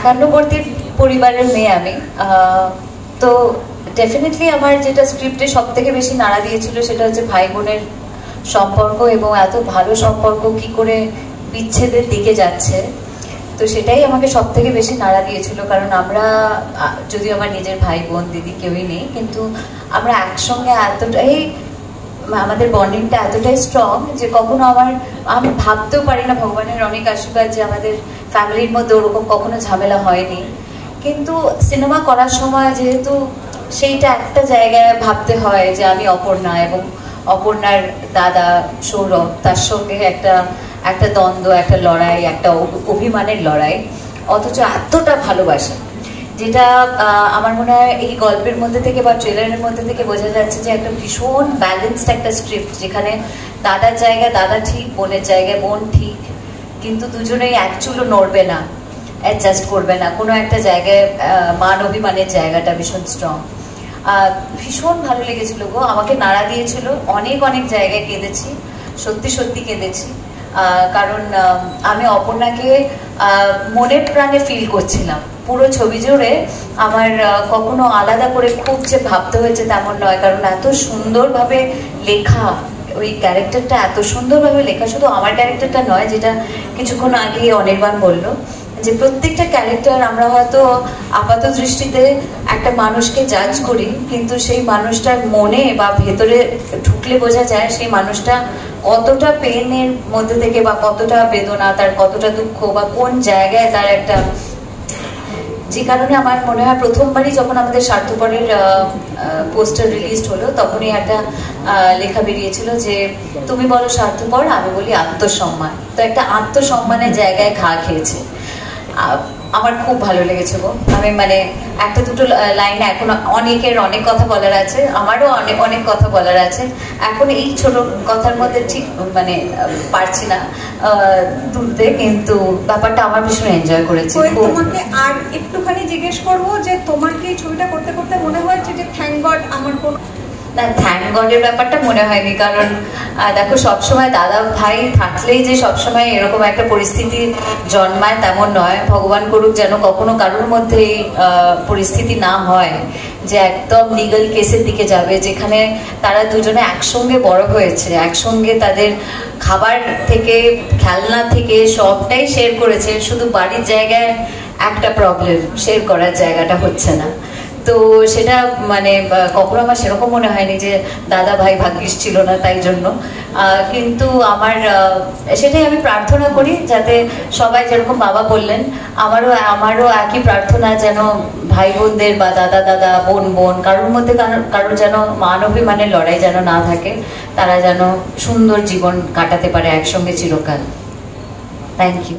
একান্নবর্তী পরিবারের মেয়ে আমি। তো ডেফিনেটলি আমার যেটা স্ক্রিপ্টে সব থেকে বেশি নাড়া দিয়েছিল সেটা হচ্ছে ভাই বোনের সম্পর্ক, এবং এত ভালো সম্পর্ক কি করে বিচ্ছেদের দিকে যাচ্ছে। তো সেটাই আমাকে সব থেকে বেশি নাড়া দিয়েছিল, কারণ আমরা যদিও আমার নিজের ভাই বোন দিদি কেউই নেই, কিন্তু আমরা একসঙ্গে এতটাই, আমাদের বন্ডিংটা এতটাই স্ট্রং যে কখনো আমি ভাবতেও পারি না, ভগবানের অনেক আশীর্বাদ যে আমাদের ফ্যামিলির মধ্যে ওরকম কখনো ঝামেলা হয়নি। কিন্তু সিনেমা করার সময় যেহেতু সেইটা একটা জায়গায় ভাবতে হয় যে আমি অপর্ণা এবং অপর্ণার দাদা সৌরভ, তার সঙ্গে একটা দ্বন্দ্ব, একটা লড়াই, একটা অভিমানের লড়াই, অথচ এতটা ভালোবাসা, যেটা আমার মনে হয় এই গল্পের মধ্যে থেকে বা ট্রেলারের মধ্যে থেকে বোঝা যাচ্ছে যে একটা ভীষণ ব্যালেন্সড একটা স্ক্রিপ্ট, যেখানে দাদার জায়গায় দাদা ঠিক, বোনের জায়গায় বোন ঠিক, কিন্তু দুজনেই এক চুলও নড়বে না, অ্যাডজাস্ট করবে না, কোনো একটা জায়গায় মান অভিমানের জায়গাটা ভীষণ স্ট্রং। ভীষণ ভালো লেগেছিল গো, আমাকে নাড়া দিয়েছিল, অনেক অনেক জায়গায় কেঁদেছি, সত্যি সত্যি কেঁদেছি, কারণ আমি অপর্ণাকে মনের প্রাণে ফিল করছিলাম পুরো ছবি জুড়ে। আমার কখনো আলাদা করে খুব যে ভাবতে হয়েছে তেমন নয়, কারণ এত সুন্দরভাবে লেখা ওই ক্যারেক্টারটা, এত সুন্দরভাবে লেখা, শুধু আমার ক্যারেক্টারটা নয়, যেটা কিছুক্ষণ আগে অনির্বাণ বললো যে প্রত্যেকটা ক্যারেক্টার আমরা হয়তো আপাত দৃষ্টিতে একটা মানুষকে জাজ করি, কিন্তু সেই মানুষটার মনে বা ভেতরে ঢুকলে বোঝা যায় সেই মানুষটা কতটা পেনের মধ্যে থেকে, বা কতটা বেদনা, তার কতটা দুঃখ, বা কোন জায়গায় তার একটা, যে কারণে আমার মনে হয় প্রথমবারই যখন আমাদের স্বার্থপরের পোস্টার রিলিজ হলো, তখনই একটা লেখা বেরিয়েছিল যে তুমি বলো স্বার্থপর, আমি বলি আত্মসম্মান। তো একটা আত্মসম্মানের জায়গায় ঘা খেয়েছে, আমার খুব ভালো লেগেছে গো। আমি মানে একটা দুটো লাইনে এখন অনেকের অনেক কথা বলার আছে, আমারও অনেক অনেক কথা বলার আছে, এখন এই ছোট কথার মধ্যে ঠিক মানে পারছি না তুলতে, কিন্তু ব্যাপারটা আমার ভীষণ এনজয় করেছি। তোমাকে আর একটুখানি জিজ্ঞেস করবো যে তোমার কি ছবিটা করতে করতে মনে হয়েছে যে থ্যাংক গড আমার কোনো, না, থ্যাংক গডের ব্যাপারটা মনে হয়নি, কারণ দেখো সবসময় দাদা ভাই থাকলেই যে সবসময় এরকম একটা পরিস্থিতি জন্মায় তেমন নয়। ভগবান করুক যেন কখনো কারোর মধ্যে এই পরিস্থিতি না হয় যে একদম লিগাল কেসের দিকে যাবে, যেখানে তারা দুজনে একসঙ্গে বড় হয়েছে, একসঙ্গে তাদের খাবার থেকে খেলনা থেকে সবটাই শেয়ার করেছে, শুধু বাড়ির জায়গায় একটা প্রবলেম, শেয়ার করার জায়গাটা হচ্ছে না। তো সেটা মানে কখনো আমার সেরকম মনে হয়নি যে দাদা ভাই ভাগ্যিস ছিল না তাই জন্য, কিন্তু সেটাই আমি প্রার্থনা করি যাতে সবাই, যেরকম বাবা বললেন, আমারও একই প্রার্থনা যেন ভাই বোনদের বা দাদা দাদা, বোন বোন, কারোর মধ্যে কারোর যেন মান অভিমানের লড়াই যেন না থাকে, তারা যেন সুন্দর জীবন কাটাতে পারে একসঙ্গে চিরকাল। Thank you.